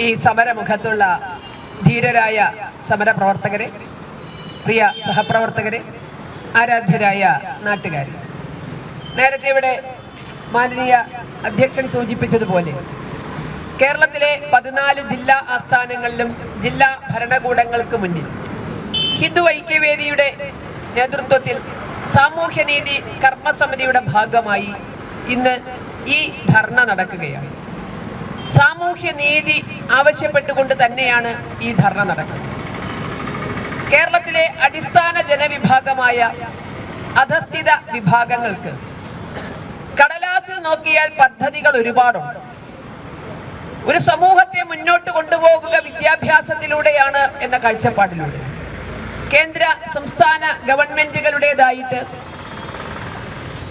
ഈ സമരമുഖത്തുള്ള ധീരരായ സമരപ്രവർത്തകരെ, പ്രിയ സഹപ്രവർത്തകരെ, ആരാധ്യരായ നാട്ടുകാർ, നേരത്തെ ഇവിടെ മാനനീയ അധ്യക്ഷൻ സൂചിപ്പിച്ചതുപോലെ കേരളത്തിലെ 14 ജില്ലാ ആസ്ഥാനങ്ങളിലും ജില്ലാ ഭരണകൂടങ്ങൾക്ക് മുന്നിൽ ഹിന്ദു ഐക്യവേദിയുടെ നേതൃത്വത്തിൽ സാമൂഹ്യനീതി കർമ്മസമിതിയുടെ ഭാഗമായി ഇന്ന് ഈ ധർണ നടക്കുകയാണ്. സാമൂഹ്യനീതി ആവശ്യപ്പെട്ടുകൊണ്ട് തന്നെയാണ് ഈ ധർണ നടക്കുന്നത്. കേരളത്തിലെ അടിസ്ഥാന ജനവിഭാഗമായ അധസ്ഥിത വിഭാഗങ്ങൾക്ക് കടലാസിൽ നോക്കിയാൽ പദ്ധതികൾ ഒരുപാടുണ്ട്. ഒരു സമൂഹത്തെ മുന്നോട്ട് കൊണ്ടുപോകുക വിദ്യാഭ്യാസത്തിലൂടെയാണ് എന്ന കാഴ്ചപ്പാടിലൂടെ കേന്ദ്ര സംസ്ഥാന ഗവൺമെന്റുകളുടേതായിട്ട്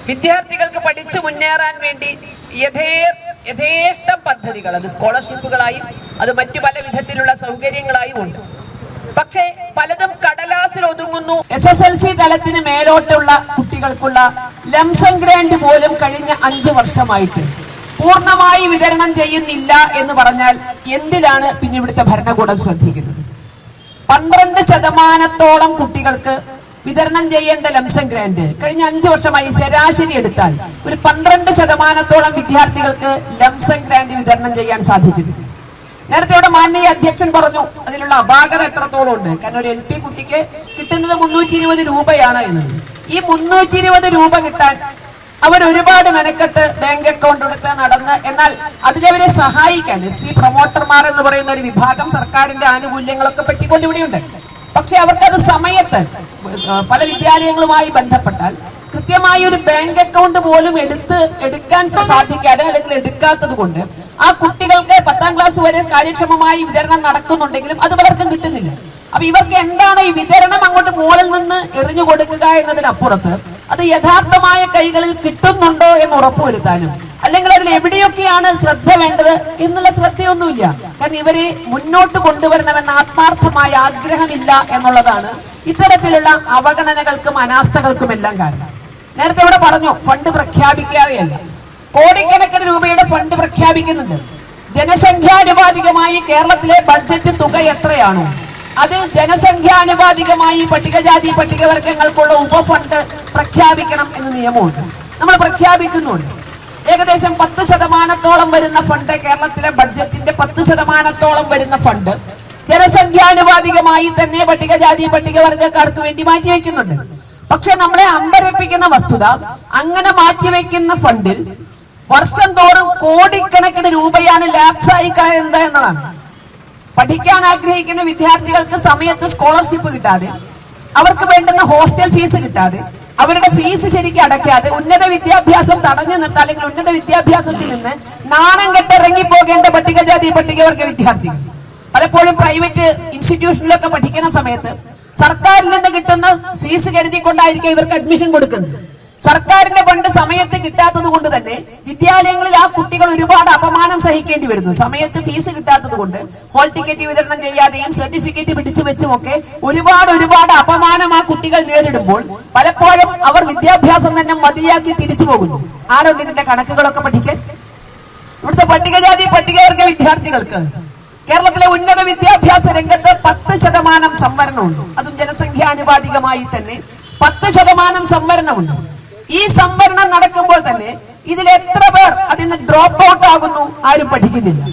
വിദ്യാർത്ഥികൾക്ക് പഠിച്ചു മുന്നേറാൻ വേണ്ടി യഥേഷ്ടം പദ്ധതികൾ, അത് സ്കോളർഷിപ്പുകളായും അത് മറ്റു പല വിധത്തിലുള്ള സൗകര്യങ്ങളായും ഉണ്ട്. പക്ഷേ പലതും കടലാസിൽ ഒതുങ്ങുന്നു. SSLC തലത്തിന് മേലോട്ടുള്ള കുട്ടികൾക്കുള്ള ലംസം ഗ്രാന്റ് പോലും കഴിഞ്ഞ 5 വർഷമായിട്ട് പൂർണ്ണമായി വിതരണം ചെയ്യുന്നില്ല എന്ന് പറഞ്ഞാൽ എന്തിലാണ് പിന്നെ ഇവിടുത്തെ ഭരണകൂടം ശ്രദ്ധിക്കുന്നത്? 12% കുട്ടികൾക്ക് വിതരണം ചെയ്യേണ്ട ലംസം ഗ്രാന്റ് കഴിഞ്ഞ 5 വർഷമായി ശരാശരി എടുത്താൽ ഒരു 12% വിദ്യാർത്ഥികൾക്ക് ലംസം ഗ്രാന്റ് വിതരണം ചെയ്യാൻ സാധിച്ചിട്ടുണ്ട്. നേരത്തെ ഇവിടെ മാനനീയ അധ്യക്ഷൻ പറഞ്ഞു അതിലുള്ള അപാകത എത്രത്തോളം ഉണ്ട്. കാരണം ഒരു LP കുട്ടിക്ക് കിട്ടുന്നത് 320 രൂപയാണ് എന്നത്. ഈ 320 രൂപ കിട്ടാൻ അവർ ഒരുപാട് മെനക്കെട്ട് ബാങ്ക് അക്കൗണ്ട് എടുത്ത് നടന്ന്, എന്നാൽ അതിനവരെ സഹായിക്കാൻ പ്രൊമോട്ടർമാർ എന്ന് പറയുന്ന ഒരു വിഭാഗം സർക്കാരിന്റെ ആനുകൂല്യങ്ങളൊക്കെ പറ്റിക്കൊണ്ട് ഇവിടെയുണ്ട്. പക്ഷെ അവർക്കത് സമയത്ത് പല വിദ്യാലയങ്ങളുമായി ബന്ധപ്പെട്ടാൽ കൃത്യമായ ഒരു ബാങ്ക് അക്കൗണ്ട് പോലും എടുക്കാൻ സാധിക്കാതെ അല്ലെങ്കിൽ എടുക്കാത്തത് കൊണ്ട് ആ കുട്ടികൾക്ക് 10ാം ക്ലാസ് വരെ കാര്യക്ഷമമായി വിതരണം നടക്കുന്നുണ്ടെങ്കിലും അത് പലർക്കും കിട്ടുന്നില്ല. അപ്പൊ ഇവർക്ക് എന്താണ് ഈ വിതരണം അങ്ങോട്ട് മുകളിൽ നിന്ന് എറിഞ്ഞു കൊടുക്കുക എന്നതിനപ്പുറത്ത് അത് യഥാർത്ഥമായ കൈകളിൽ കിട്ടുന്നുണ്ടോ എന്ന് ഉറപ്പുവരുത്താനും, അല്ലെങ്കിൽ അതിൽ എവിടെയൊക്കെയാണ് ശ്രദ്ധ വേണ്ടത് എന്നുള്ള ശ്രദ്ധയൊന്നുമില്ല. കാരണം ഇവരെ മുന്നോട്ട് കൊണ്ടുവരണമെന്ന ആത്മാർത്ഥമായ ആഗ്രഹമില്ല എന്നുള്ളതാണ് ഇത്തരത്തിലുള്ള അവഗണനകൾക്കും അനാസ്ഥകൾക്കുമെല്ലാം കാരണം. നേരത്തെ ഇവിടെ പറഞ്ഞു ഫണ്ട് പ്രഖ്യാപിക്കാതെയല്ല, കോടിക്കണക്കിന് രൂപയുടെ ഫണ്ട് പ്രഖ്യാപിക്കുന്നുണ്ട്. ജനസംഖ്യാനുപാതികമായി കേരളത്തിലെ ബഡ്ജറ്റ് തുക എത്രയാണോ അത് ജനസംഖ്യാനുപാതികമായി പട്ടികജാതി പട്ടികവർഗങ്ങൾക്കുള്ള ഉപഫണ്ട് പ്രഖ്യാപിക്കണം എന്ന് നിയമമുണ്ട്. നമ്മൾ പ്രഖ്യാപിക്കുന്നുണ്ട്. ഏകദേശം 10% വരുന്ന ഫണ്ട്, കേരളത്തിലെ ബഡ്ജറ്റിന്റെ 10% വരുന്ന ഫണ്ട് ജനസംഖ്യാനുപാതികമായി തന്നെ പട്ടികജാതി പട്ടികവർഗക്കാർക്ക് വേണ്ടി മാറ്റിവെക്കുന്നുണ്ട്. പക്ഷെ നമ്മളെ അമ്പരപ്പിക്കുന്ന വസ്തുത, അങ്ങനെ മാറ്റിവെക്കുന്ന ഫണ്ടിൽ വർഷം തോറും കോടിക്കണക്കിന് രൂപയാണ് ലാപ്സായി കളയുന്നത് എന്നതാണ്. പഠിക്കാൻ ആഗ്രഹിക്കുന്ന വിദ്യാർത്ഥികൾക്ക് സമയത്ത് സ്കോളർഷിപ്പ് കിട്ടാതെ, അവർക്ക് വേണ്ടുന്ന ഹോസ്റ്റൽ ഫീസ് കിട്ടാതെ, അവരുടെ ഫീസ് ശരിക്കും അടയ്ക്കാതെ ഉന്നത വിദ്യാഭ്യാസം തടഞ്ഞു നിർത്താൻ, അല്ലെങ്കിൽ ഉന്നത വിദ്യാഭ്യാസത്തിൽ നിന്ന് നാണം കെട്ടിറങ്ങി പോകേണ്ട പട്ടികജാതി പട്ടികവർഗ വിദ്യാർത്ഥികൾ പലപ്പോഴും പ്രൈവറ്റ് ഇൻസ്റ്റിറ്റ്യൂഷനിലൊക്കെ പഠിക്കുന്ന സമയത്ത് സർക്കാരിൽ നിന്ന് കിട്ടുന്ന ഫീസ് കരുതിക്കൊണ്ടായിരിക്കും ഇവർക്ക് അഡ്മിഷൻ കൊടുക്കുന്നത്. സർക്കാരിന്റെ ഫണ്ട് സമയത്ത് കിട്ടാത്തത് കൊണ്ട് തന്നെ വിദ്യാലയങ്ങളിൽ ആ കുട്ടികൾ ഒരുപാട് അപമാനം സഹിക്കേണ്ടി വരുന്നു. സമയത്ത് ഫീസ് കിട്ടാത്തത് കൊണ്ട് ഹോൾ ടിക്കറ്റ് വിതരണം ചെയ്യാതെയും സർട്ടിഫിക്കറ്റ് പിടിച്ചു വെച്ചുമൊക്കെ ഒരുപാട് അപമാനം ആ കുട്ടികൾ നേരിടുമ്പോൾ പലപ്പോഴും അവർ വിദ്യാഭ്യാസം തന്നെ മതിയാക്കി തിരിച്ചു പോകുന്നു. ആരുണ്ട് ഇതിന്റെ കണക്കുകളൊക്കെ പഠിക്കാൻ? ഇവിടുത്തെ പട്ടികജാതി പട്ടികവർഗ വിദ്യാർത്ഥികൾക്ക് കേരളത്തിലെ ഉന്നത വിദ്യാഭ്യാസ രംഗത്ത് 10% സംവരണമുണ്ട്. അതും ജനസംഖ്യാനുപാതികമായി തന്നെ 10% സംവരണമുണ്ട്. ഈ സംവരണം നടക്കുമ്പോൾ തന്നെ ഇതിൽ എത്ര പേർ അതിന് ഡ്രോപ്പ് ഔട്ട് ആകുന്നു? ആരും പഠിക്കുന്നില്ല.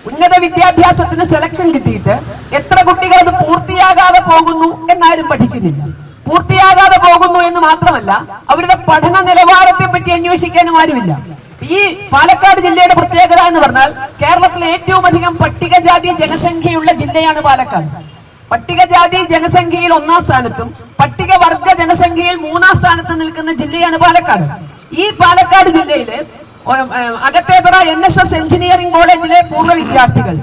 ഉന്നത വിദ്യാഭ്യാസത്തിന് സെലക്ഷൻ കിട്ടിയിട്ട് എത്ര കുട്ടികൾ അത് പൂർത്തിയാകാതെ പോകുന്നു എന്നാരും പഠിക്കുന്നില്ല. പൂർത്തിയാകാതെ പോകുന്നു എന്ന് മാത്രമല്ല, അവരുടെ പഠന നിലവാരത്തെ പറ്റി അന്വേഷിക്കാനും ആരുമില്ല. ഈ പാലക്കാട് ജില്ലയുടെ പ്രത്യേകത എന്ന് പറഞ്ഞാൽ കേരളത്തിലെ ഏറ്റവും അധികം പട്ടികജാതി ജനസംഖ്യയുള്ള ജില്ലയാണ് പാലക്കാട്. പട്ടികജാതി ജനസംഖ്യയിൽ 1ാം സ്ഥാനത്തും പട്ടികവർഗ ജനസംഖ്യയിൽ 3ാം സ്ഥാനത്ത് നിൽക്കുന്ന ജില്ലയാണ് പാലക്കാട്. ഈ പാലക്കാട് ജില്ലയിലെ അകത്തേത്തറ NSS എഞ്ചിനീയറിംഗ് കോളേജിലെ പൂർവ്വ വിദ്യാർത്ഥികൾ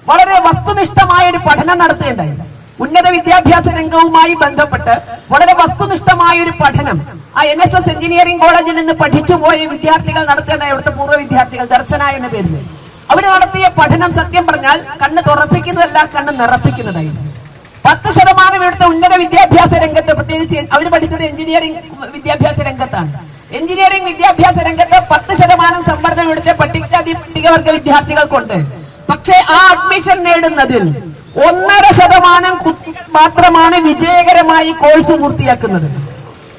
വളരെ വസ്തുനിഷ്ഠമായ ഒരു പഠനം നടത്തുകയുണ്ടായി. ഉന്നത വിദ്യാഭ്യാസ രംഗവുമായി ബന്ധപ്പെട്ട് വളരെ വസ്തുനിഷ്ഠമായ ഒരു പഠനം ആ NSS എഞ്ചിനീയറിംഗ് കോളേജിൽ നിന്ന് പഠിച്ചു പോയ വിദ്യാർത്ഥികൾ നടത്തുകയുണ്ടായി. അവിടുത്തെ പൂർവ്വ വിദ്യാർത്ഥികൾ, ദർശന എന്ന പേരിൽ അവർ നടത്തിയ പഠനം സത്യം പറഞ്ഞാൽ കണ്ണ് തുറപ്പിക്കുന്നതല്ല, കണ്ണ് നിറപ്പിക്കുന്നതായിരുന്നു. 10% ഇവിടുത്തെ ഉന്നത വിദ്യാഭ്യാസ രംഗത്ത്, പ്രത്യേകിച്ച് അവർ പഠിച്ചത് എഞ്ചിനീയറിംഗ് വിദ്യാഭ്യാസ രംഗത്താണ്. എഞ്ചിനീയറിംഗ് വിദ്യാഭ്യാസ രംഗത്ത് 10% സംവരണം ഇവിടുത്തെ പട്ടികജാതി പട്ടികവർഗ വിദ്യാർത്ഥികൾക്കുണ്ട്. പക്ഷെ ആ അഡ്മിഷൻ നേടുന്നതിൽ 1.5% കുട്ടികൾ മാത്രമാണ് വിജയകരമായി കോഴ്സ് പൂർത്തിയാക്കുന്നത്.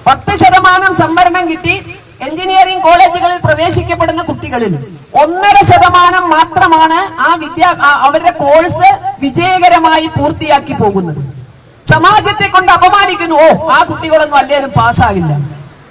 10% സംവരണം കിട്ടി എഞ്ചിനീയറിംഗ് കോളേജുകളിൽ പ്രവേശിക്കപ്പെടുന്ന കുട്ടികളിൽ 1.5% മാത്രമാണ് അവരുടെ കോഴ്സ് വിജയകരമായി പൂർത്തിയാക്കി പോകുന്നത്. സമാജത്തെ കൊണ്ട് അപമാനിക്കുന്നു. ആ കുട്ടികളൊന്നും അല്ലേലും പാസ്സാകില്ല.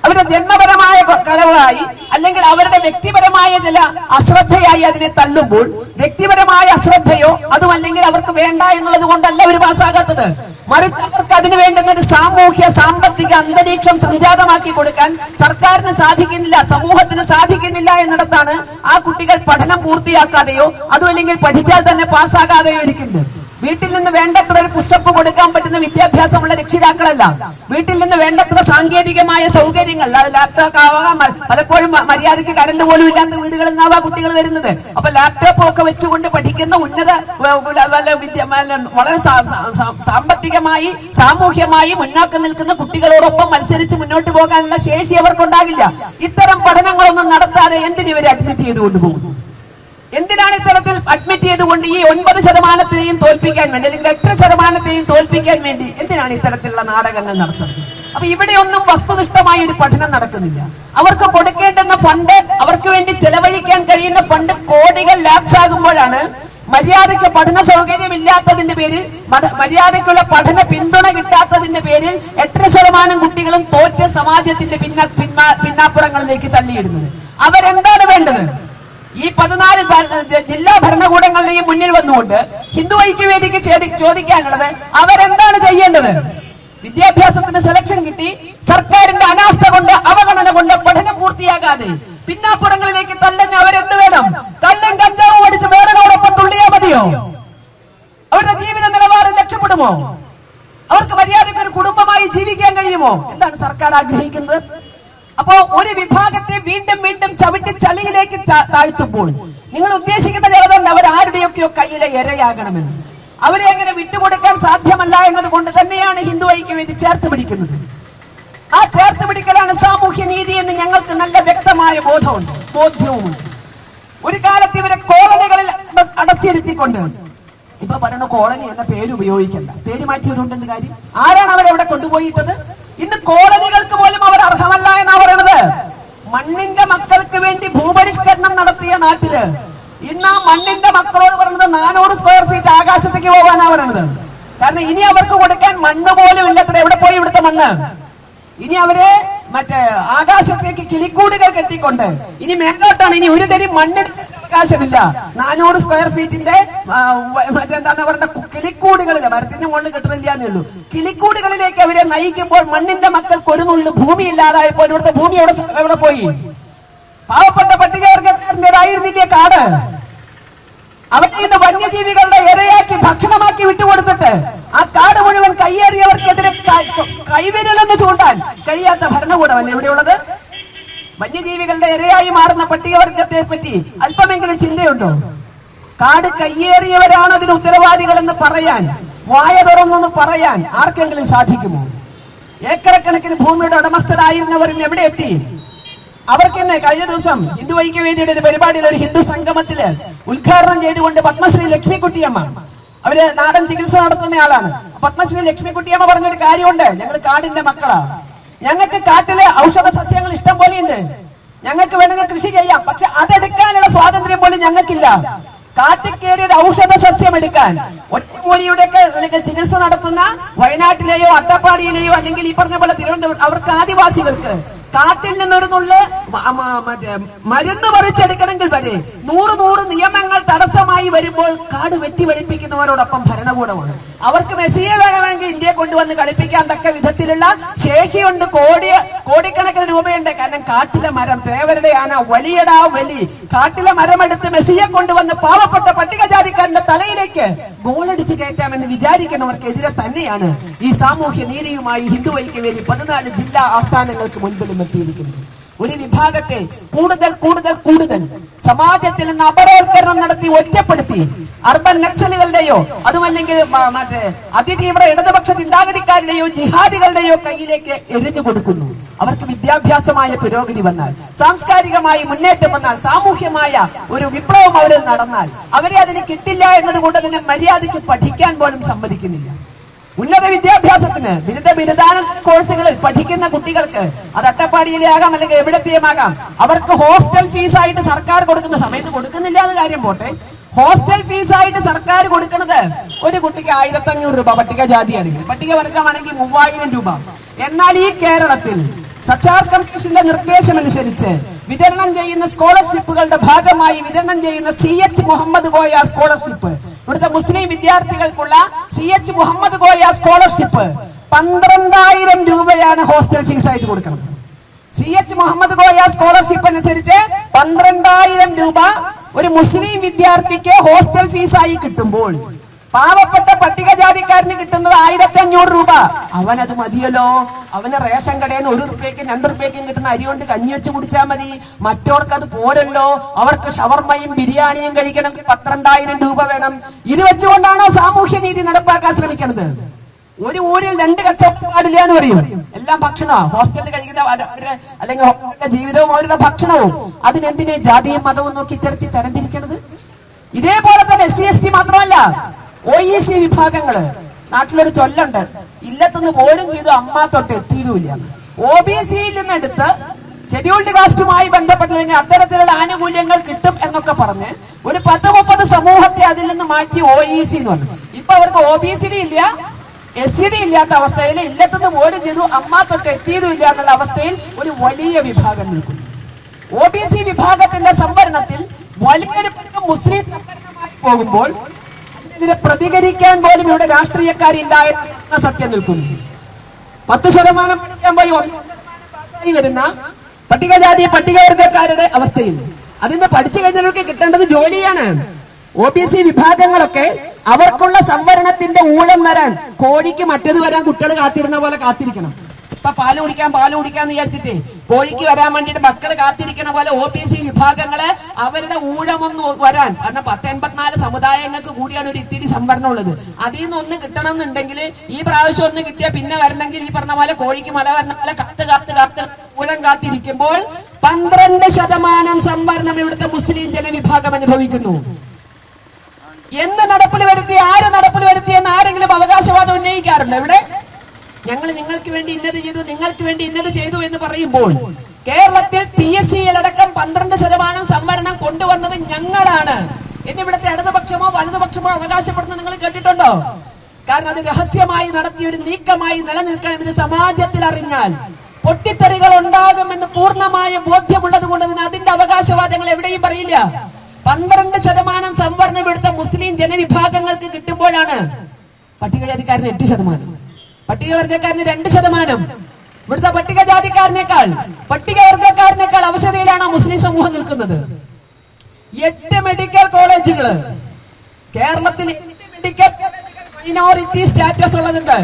അവരുടെ ജന്മപരമായ കളവുകളായി അല്ലെങ്കിൽ അവരുടെ വ്യക്തിപരമായ ചില അശ്രദ്ധയായി അതിനെ തള്ളുമ്പോൾ, വ്യക്തിപരമായ അശ്രദ്ധയോ അതുമല്ലെങ്കിൽ അവർക്ക് വേണ്ട എന്നുള്ളത് കൊണ്ടല്ല അവർ പാസ്സാകാത്തത്. മറിച്ച് അവർക്ക് അതിന് വേണ്ടുന്ന സാമൂഹ്യ സാമ്പത്തിക അന്തരീക്ഷം സംജാതമാക്കി കൊടുക്കാൻ സർക്കാരിന് സാധിക്കുന്നില്ല, സമൂഹത്തിന് സാധിക്കുന്നില്ല എന്നിടത്താണ് ആ കുട്ടികൾ പഠനം പൂർത്തിയാക്കാതെയോ അതുമല്ലെങ്കിൽ പഠിച്ചാൽ തന്നെ പാസ്സാകാതെയോ ഇരിക്കുന്നത്. വീട്ടിൽ നിന്ന് വേണ്ടത്ര ഒരു പുഷപ്പ് കൊടുക്കാൻ പറ്റുന്ന വിദ്യാഭ്യാസമുള്ള രക്ഷിതാക്കളല്ല. വീട്ടിൽ നിന്ന് വേണ്ടത്ര സാങ്കേതികമായ സൗകര്യങ്ങൾ, ലാപ്ടോപ്പ് ആവാം, പലപ്പോഴും മര്യാദയ്ക്ക് കറണ്ട് പോലും ഇല്ലാത്ത വീടുകളിൽ നിന്നാവാ കുട്ടികൾ വരുന്നത്. അപ്പൊ ലാപ്ടോപ്പ് ഒക്കെ വെച്ചുകൊണ്ട് പഠിക്കുന്ന ഉന്നത വളരെ സാമ്പത്തികമായി സാമൂഹ്യമായി മുന്നോക്കം നിൽക്കുന്ന കുട്ടികളോടൊപ്പം മത്സരിച്ച് മുന്നോട്ട് പോകാനുള്ള ശേഷി അവർക്കുണ്ടാകില്ല. ഇത്തരം പഠനങ്ങളൊന്നും നടത്താതെ എന്തിനിവരെ അഡ്മിറ്റ് ചെയ്തുകൊണ്ട് പോകുന്നു? എന്തിനാണ് ഇത്തരത്തിൽ അഡ്മിറ്റ് ചെയ്തുകൊണ്ട് ഈ 9%-യും തോൽപ്പിക്കാൻ വേണ്ടി അല്ലെങ്കിൽ 8%-യും തോൽപ്പിക്കാൻ വേണ്ടി എന്തിനാണ് ഇത്തരത്തിലുള്ള നാടകങ്ങൾ നടത്തുന്നത്? അപ്പൊ ഇവിടെയൊന്നും വസ്തുനിഷ്ഠമായ ഒരു പഠനം നടക്കുന്നില്ല. അവർക്ക് കൊടുക്കേണ്ടുന്ന ഫണ്ട്, അവർക്ക് വേണ്ടി ചെലവഴിക്കാൻ കഴിയുന്ന ഫണ്ട് കോടികൾ ലാപ്സ് ആകുമ്പോഴാണ് മര്യാദയ്ക്ക് പഠന സൗകര്യം ഇല്ലാത്തതിന്റെ പേരിൽ, മര്യാദയ്ക്കുള്ള പഠന പിന്തുണ കിട്ടാത്തതിന്റെ പേരിൽ 8% കുട്ടികളും തോറ്റ സമാജത്തിന്റെ പിന്നാപ്പുറങ്ങളിലേക്ക് തള്ളിയിടുന്നത്. അവരെന്താണ് വേണ്ടത്? ഈ 14 ജില്ലാ ഭരണകൂടങ്ങളുടെയും മുന്നിൽ വന്നുകൊണ്ട് ഹിന്ദു ഐക്യവേദിക്ക് ചോദിക്കാനുള്ളത് അവരെന്താണ് ചെയ്യേണ്ടത്? വിദ്യാഭ്യാസത്തിന് സെലക്ഷൻ കിട്ടി, സർക്കാരിന്റെ അനാസ്ഥ കൊണ്ട് അവഗണന കൊണ്ട് പഠനം പൂർത്തിയാകാതെ പിന്നാപ്പുറങ്ങളിലേക്ക് തള്ളുന്ന അവരെന്ത് വേണം? കള്ളും കഞ്ചാവും അടിച്ച് വേടനോടൊപ്പം തുള്ളിയാ മതിയോ? അവരുടെ ജീവിത നിലവാരം രക്ഷപ്പെടുമോ? അവർക്ക് മര്യാദയ്ക്ക് ഒരു കുടുംബമായി ജീവിക്കാൻ കഴിയുമോ? എന്താണ് സർക്കാർ ആഗ്രഹിക്കുന്നത്? അപ്പോ ഒരു വിഭാഗത്തെ വീണ്ടും വീണ്ടും ചവിട്ടി ചളിയിലേക്ക് താഴ്ത്തുമ്പോൾ നിങ്ങൾ ഉദ്ദേശിക്കുന്ന ചിലതുണ്ട് അവരാരുടെയൊക്കെയോ കയ്യിലെ ഇരയാകണമെന്ന്. അവരെ അങ്ങനെ വിട്ടുകൊടുക്കാൻ സാധ്യമല്ല എന്നതുകൊണ്ട് തന്നെയാണ് ഹിന്ദു ഐക്യവേദി ചേർത്ത് പിടിക്കുന്നത്. ആ ചേർത്ത് പിടിക്കലാണ് സാമൂഹ്യ നീതി എന്ന് ഞങ്ങൾക്ക് നല്ല വ്യക്തമായ ബോധ്യവുമുണ്ട്. ഒരു കാലത്ത് ഇവരെ കോളനികളിൽ അടച്ചിരുത്തിക്കൊണ്ട്, ഇപ്പൊ പറയുന്ന കോളനി എന്ന പേര് ഉപയോഗിക്കണ്ട, പേര് മാറ്റിയതുകൊണ്ടെന്ന് കാര്യം. ആരാണ് അവരെവിടെ കൊണ്ടുപോയിട്ടത്? ഇന്ന് കോളനികൾക്ക് പോലും അവർ അർഹമല്ല എന്നാ പറയുന്നത്. മണ്ണിന്റെ മക്കൾക്ക് വേണ്ടി ഭൂപരിഷ്കരണം നടത്തിയ നാട്ടില് ഇന്ന് ആ മണ്ണിന്റെ മക്കളോട് പറയുന്നത് 400 സ്ക്വയർ ഫീറ്റ് ആകാശത്തേക്ക് പോകാനാ പറയുന്നത്. കാരണം ഇനി അവർക്ക് കൊടുക്കാൻ മണ്ണ് പോലും ഇല്ലത്ര. എവിടെ പോയി ഇവിടുത്തെ മണ്ണ്? ഇനി അവരെ ആകാശത്തേക്ക് കിളിക്കൂടുകൾ കെട്ടിക്കൊണ്ട് ഇനി മേലോട്ടാണ്. ഇനി ഒരു തരി മണ്ണിന് അവകാശമില്ല. 400 സ്ക്വയർ ഫീറ്റിന്റെ മറ്റെന്താണ് പറയുക, കിളിക്കൂടുകളിൽ, മരത്തിന്റെ മുകളിൽ കെട്ടുന്നില്ല എന്നേ, കിളിക്കൂടുകളിലേക്ക് അവരെ നയിക്കുമ്പോൾ മണ്ണിന്റെ മക്കൾക്ക് ഒരു നുള്ളു ഭൂമി ഇല്ലാതായപ്പോൾ ഇവിടുത്തെ ഭൂമി എവിടെ പോയി? പാവപ്പെട്ട പട്ടികവർഗക്കാരൻ്റെതായിരുന്നില്ലേ കാട്? അവരിൽ നിന്ന് വന്യജീവികളുടെ ഇരയാക്കി ഭക്ഷണമാക്കി വിട്ടുകൊടുത്തിട്ട് ആ കാട് മുഴുവൻ കയ്യേറിയവർക്കെതിരെ കൈവിരലെന്ന് ചൂണ്ടാൻ കഴിയാത്ത ഭരണകൂടമല്ലേ ഇവിടെയുള്ളത്? വന്യജീവികളുടെ ഇരയായി മാറുന്ന പട്ടികവർഗത്തെ പറ്റി അല്പമെങ്കിലും ചിന്തയുണ്ടോ? കാട് കയ്യേറിയവരാണ് അതിന് ഉത്തരവാദികൾ എന്ന് പറയാൻ, വായ തുറന്നൊന്ന് പറയാൻ ആർക്കെങ്കിലും സാധിക്കുമോ? ഏക്കറക്കണക്കിന് ഭൂമിയുടെ ഉടമസ്ഥരായിരുന്നവർ ഇന്ന് എവിടെ എത്തി? അവർക്ക് തന്നെ കഴിഞ്ഞ ദിവസം ഹിന്ദു ഐക്യവേദിയുടെ ഒരു പരിപാടിയിൽ ഒരു ഹിന്ദു സംഗമത്തില് ഉദ്ഘാടനം ചെയ്തുകൊണ്ട് പത്മശ്രീ ലക്ഷ്മിക്കുട്ടിയമ്മ, അവര് നാടൻ ചികിത്സ നടത്തുന്നയാളാണ്. പത്മശ്രീ ലക്ഷ്മിക്കുട്ടിയമ്മ പറഞ്ഞൊരു കാര്യമുണ്ട്, ഞങ്ങൾ കാടിന്റെ മക്കളാ, ഞങ്ങൾക്ക് കാട്ടിലെ ഔഷധ സസ്യങ്ങൾ ഇഷ്ടം പോലെയുണ്ട്, ഞങ്ങൾക്ക് വേണമെങ്കിൽ കൃഷി ചെയ്യാം, പക്ഷെ അതെടുക്കാനുള്ള സ്വാതന്ത്ര്യം പോലും ഞങ്ങൾക്കില്ല. കാട്ടിൽ കയറി ഒരു ഔഷധ സസ്യം എടുക്കാൻ ഒറ്റമൂലിയുടെ ചികിത്സ നടത്തുന്ന വയനാട്ടിലെയോ അട്ടപ്പാടിയിലെയോ അല്ലെങ്കിൽ ഈ പറഞ്ഞ പോലെ തിരുവനന്തപുരം, അവർക്ക് ആദിവാസികൾക്ക് കാട്ടിൽ നിന്നൊരു നുള്ള് മരുന്ന് പറിച്ചെടുക്കണമെങ്കിൽ വരെ 100 നിയമങ്ങൾ തടസ്സമായി വരുമ്പോൾ കാട് വെട്ടി വെളിപ്പിക്കുന്നവരോടൊപ്പം ഭരണകൂടമാണ്. അവർക്ക് മെസ്സിയെ വേണമെങ്കിൽ ഇന്ത്യയെ കൊണ്ടുവന്ന് കളിപ്പിക്കാൻ തക്ക വിധത്തിലുള്ള ശേഷിയുണ്ട്. കോടിക്കണക്കിന് രൂപയുണ്ട്. കാരണം കാട്ടിലെ മരം, തേവരുടെ ആന, വലിയടാ വലി, കാട്ടിലെ മരമെടുത്ത് മെസ്സിയെ കൊണ്ടുവന്ന് പാവപ്പെട്ട പട്ടികജാതിക്കാരന്റെ തലയിലേക്ക് ഗോളടിച്ച് കയറ്റാമെന്ന് വിചാരിക്കുന്നവർക്കെതിരെ തന്നെയാണ് ഈ സാമൂഹ്യ നീതിയുമായി ഹിന്ദു ഐക്യവേദി 14 ജില്ലാ ആസ്ഥാനങ്ങൾക്ക് മുൻപിലും എത്തിയിരിക്കുന്നത്. ഒരു വിഭാഗത്തെ കൂടുതൽ സമാജത്തിൽ നിന്ന് അപരവൽക്കരണം നടത്തി ഒറ്റപ്പെടുത്തി അർബൻ നക്സലുകളുടെയോ അതുമല്ലെങ്കിൽ മറ്റേ അതിതീവ്ര ഇടതുപക്ഷ ചിന്താഗതിക്കാരുടെയോ ജിഹാദികളുടെയോ കയ്യിലേക്ക് എറിഞ്ഞു കൊടുക്കുന്നു. അവർക്ക് വിദ്യാഭ്യാസമായ പുരോഗതി വന്നാൽ, സാംസ്കാരികമായി മുന്നേറ്റം വന്നാൽ, സാമൂഹ്യമായ ഒരു വിപ്ലവം അവരിൽ നടന്നാൽ അവരെ അതിന് കിട്ടില്ല എന്നതുകൊണ്ട് തന്നെ മര്യാദയ്ക്ക് പഠിക്കാൻ പോലും സമ്മതിക്കുന്നില്ല. ഉന്നത വിദ്യാഭ്യാസത്തിന് ബിരുദാന കോഴ്സുകളിൽ പഠിക്കുന്ന കുട്ടികൾക്ക് അത് അട്ടപ്പാടിയിലെ ആകാം അല്ലെങ്കിൽ എവിടത്തെയും ആകാം, അവർക്ക് ഹോസ്റ്റൽ ഫീസായിട്ട് സർക്കാർ കൊടുക്കുന്ന സമയത്ത് കൊടുക്കുന്നില്ല എന്ന കാര്യം പോട്ടെ, ഹോസ്റ്റൽ ഫീസായിട്ട് സർക്കാർ കൊടുക്കുന്നത് ഒരു കുട്ടിക്ക് 1500 രൂപ പട്ടികജാതിയാണെങ്കിൽ, പട്ടികവർഗമാണെങ്കിൽ 3000 രൂപ. എന്നാൽ ഈ കേരളത്തിൽ സച്ചാർ കമ്മീഷന്റെ നിർദ്ദേശമനുസരിച്ച് വിതരണം ചെയ്യുന്ന സ്കോളർഷിപ്പുകളുടെ ഭാഗമായി വിതരണം ചെയ്യുന്ന CH മുഹമ്മദ് കോയ സ്കോളർഷിപ്പ്, ഇവിടുത്തെ മുസ്ലിം വിദ്യാർത്ഥികൾക്കുള്ള CH മുഹമ്മദ് കോയ സ്കോളർഷിപ്പ് 12000 രൂപയാണ് ഹോസ്റ്റൽ ഫീസായിട്ട് കൊടുക്കുന്നത്. CH മുഹമ്മദ് കോയ സ്കോളർഷിപ്പ് അനുസരിച്ച് 12000 രൂപ ഒരു മുസ്ലിം വിദ്യാർത്ഥിക്ക് ഹോസ്റ്റൽ ഫീസായി കിട്ടുമ്പോൾ പാവപ്പെട്ട പട്ടികജാതിക്കാരന് കിട്ടുന്നത് 1500 രൂപ. അവനത് മതിയല്ലോ, അവന് റേഷൻ കടയിൽ നിന്ന് 1 രൂപയ്ക്കും 2 രൂപയ്ക്കും കിട്ടുന്ന അരി കൊണ്ട് കഞ്ഞി വെച്ച് കുടിച്ചാൽ മതി. മറ്റവർക്ക് അത് പോരല്ലോ, അവർക്ക് ഷവർമ്മയും ബിരിയാണിയും കഴിക്കണം, 12000 രൂപ വേണം. ഇത് വെച്ചുകൊണ്ടാണ് സാമൂഹ്യ നീതി നടപ്പാക്കാൻ ശ്രമിക്കുന്നത്. ഒരു ഊരിൽ 2 കച്ചവടം പാടില്ല എന്ന് പറയും. എല്ലാം ഭക്ഷണമാണ്, ഹോസ്റ്റലിൽ കഴിക്കുന്ന അല്ലെങ്കിൽ ജീവിതവും അവരുടെ ഭക്ഷണവും. അതിനെന്തിനെ ജാതിയും മതവും നോക്കി തരംതിരിക്കണത്? ഇതേപോലെ തന്നെ SC/ST മാത്രമല്ല, OEC വിഭാഗങ്ങള്, നാട്ടിലൊരു ചൊല്ലുണ്ട്, ഇല്ലത്തുനിന്ന് പോലും ചെയ്തു അമ്മ തൊട്ട് എത്തിയില്ല. OBCയിൽ നിന്നെടുത്ത് ഷെഡ്യൂൾഡ് കാസ്റ്റുമായി ബന്ധപ്പെട്ടെങ്കിൽ അത്തരത്തിലുള്ള ആനുകൂല്യങ്ങൾ കിട്ടും എന്നൊക്കെ പറഞ്ഞ് ഒരു 10-30 സമൂഹത്തെ അതിൽ നിന്ന് മാറ്റി OEC എന്ന് പറഞ്ഞു. ഇപ്പൊ അവർക്ക് OBCD ഇല്ല, SCD ഇല്ലാത്ത അവസ്ഥയിൽ ഇല്ലത്തുനിന്ന് പോലും ചെയ്തു അമ്മ തൊട്ട് എത്തിയതുമില്ല എന്നുള്ള അവസ്ഥയിൽ ഒരു വലിയ വിഭാഗം നിൽക്കുന്നു. OBC വിഭാഗത്തിന്റെ സംവരണത്തിൽ വലിയൊരു മുസ്ലിം സംവരണമായി പോകുമ്പോൾ ഇതിനെ പ്രതികരിക്കാൻ പോലും ഇവിടെ രാഷ്ട്രീയക്കാരില്ല എന്ന സത്യം നിൽക്കുന്നു. 10% പഠിക്കാൻ പോയി 1% വരുന്ന പട്ടികജാതി പട്ടികവർഗക്കാരുടെ അവസ്ഥയിൽ അതിന് പഠിച്ചു കഴിഞ്ഞവർക്ക് കിട്ടേണ്ടത് ജോലിയാണ്. OBC വിഭാഗങ്ങളൊക്കെ അവർക്കുള്ള സംവരണത്തിന്റെ ഊഴം വരാൻ, കോഴിക്ക് മറ്റേത് വരാൻ കുട്ടികൾ കാത്തിരുന്ന പോലെ കാത്തിരിക്കണം. ഇപ്പൊ പാല് കുടിക്കാന്ന് വിചാരിച്ചിട്ട് കോഴിക്ക് വരാൻ വേണ്ടിയിട്ട് മക്കൾ കാത്തിരിക്കുന്ന പോലെ OBC വിഭാഗങ്ങളെ അവരുടെ ഊഴമൊന്ന് വരാൻ, കാരണം 1084 സമുദായങ്ങൾക്ക് കൂടിയാണ് ഒരു ഇത്തിരി സംവരണം ഉള്ളത്. അതിൽ നിന്ന് ഒന്ന് കിട്ടണം എന്നുണ്ടെങ്കിൽ ഈ പ്രാവശ്യം ഒന്ന് കിട്ടിയാൽ പിന്നെ വരണമെങ്കിൽ ഈ പറഞ്ഞ പോലെ കോഴിക്ക് മല വരണ പോലെ കാത്ത് ഊഴം കാത്തിരിക്കുമ്പോൾ 12% സംവരണം ഇവിടുത്തെ മുസ്ലിം ജനവിഭാഗം അനുഭവിക്കുന്നു. എന്ന് നടപ്പിൽ വരുത്തി, ആര് നടപ്പിൽ വരുത്തിയെന്ന് ആരെങ്കിലും അവകാശവാദം ഉന്നയിക്കാറുണ്ട്? ഇവിടെ ഞങ്ങൾ നിങ്ങൾക്ക് വേണ്ടി ഇന്നത് ചെയ്തു, നിങ്ങൾക്ക് വേണ്ടി ഇന്നത് ചെയ്തു എന്ന് പറയുമ്പോൾ കേരളത്തിൽ PSCയിൽ അടക്കം 12% സംവരണം കൊണ്ടുവന്നത് ഞങ്ങളാണ് എന്നിവിടുത്തെ ഇടതുപക്ഷമോ വലതുപക്ഷമോ അവകാശപ്പെടുന്നത് നിങ്ങൾ കേട്ടിട്ടുണ്ടോ? കാരണം അത് രഹസ്യമായി നടത്തിയ ഒരു നീക്കമായി നിലനിൽക്കാൻ ഇത് സമാജത്തിൽ അറിഞ്ഞാൽ പൊട്ടിത്തെറികൾ ഉണ്ടാകുമെന്ന് പൂർണ്ണമായ ബോധ്യമുള്ളത് കൊണ്ട് തന്നെ അതിന്റെ അവകാശവാദങ്ങൾ എവിടെയും പറയില്ല. 12% സംവരണം ഇവിടുത്തെ മുസ്ലിം ജനവിഭാഗങ്ങൾക്ക് കിട്ടുമ്പോഴാണ് പട്ടികജാതിക്കാരന് 8%, പട്ടികവർഗക്കാരന് 2%. ഇവിടുത്തെ പട്ടികവർഗക്കാരനേക്കാൾ അവശതയിലാണ് മുസ്ലിം സമൂഹം നിൽക്കുന്നത്. 8 മെഡിക്കൽ കോളേജുകൾ കേരളത്തിൽ, മൈനോറിറ്റി സ്റ്റാറ്റസ് ഉള്ളതുണ്ട്.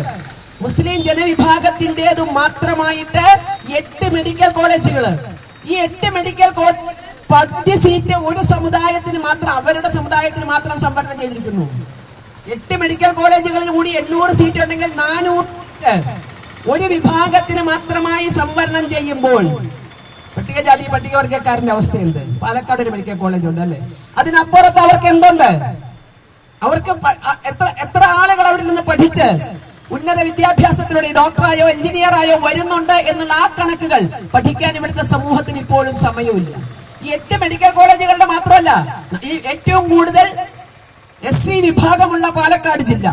മുസ്ലിം ജനവിഭാഗത്തിൻ്റെത് മാത്രമായിട്ട് 8 മെഡിക്കൽ കോളേജുകൾ. ഈ 8 മെഡിക്കൽ കോളേജ് 10 സീറ്റ് ഒരു സമുദായത്തിന് മാത്രം, അവരുടെ സമുദായത്തിന് മാത്രം സംവരണം ചെയ്തിരിക്കുന്നു. 8 മെഡിക്കൽ കോളേജുകളിൽ കൂടി 800 സീറ്റ് ഉണ്ടെങ്കിൽ 400 ഒരു വിഭാഗത്തിന് മാത്രമായി സംവരണം ചെയ്യുമ്പോൾ പട്ടികജാതി പട്ടികവർഗക്കാരന്റെ അവസ്ഥ എന്ത്? പാലക്കാട് ഒരു മെഡിക്കൽ കോളേജ് ഉണ്ട് അല്ലെ, അതിനപ്പുറത്ത് അവർക്ക് എന്തുണ്ട്? അവർക്ക് എത്ര ആളുകൾ അവരിൽ നിന്ന് പഠിച്ച് ഉന്നത വിദ്യാഭ്യാസത്തിലൂടെ ഡോക്ടറായോ എഞ്ചിനീയറായോ വരുന്നുണ്ട് എന്നുള്ള ആ കണക്കുകൾ പഠിക്കാൻ ഇവിടുത്തെ സമൂഹത്തിന് ഇപ്പോഴും സമയമില്ല. ഈ 8 മെഡിക്കൽ കോളേജുകളുടെ മാത്രമല്ല, ഈ ഏറ്റവും കൂടുതൽ SC വിഭാഗമുള്ള പാലക്കാട് ജില്ല,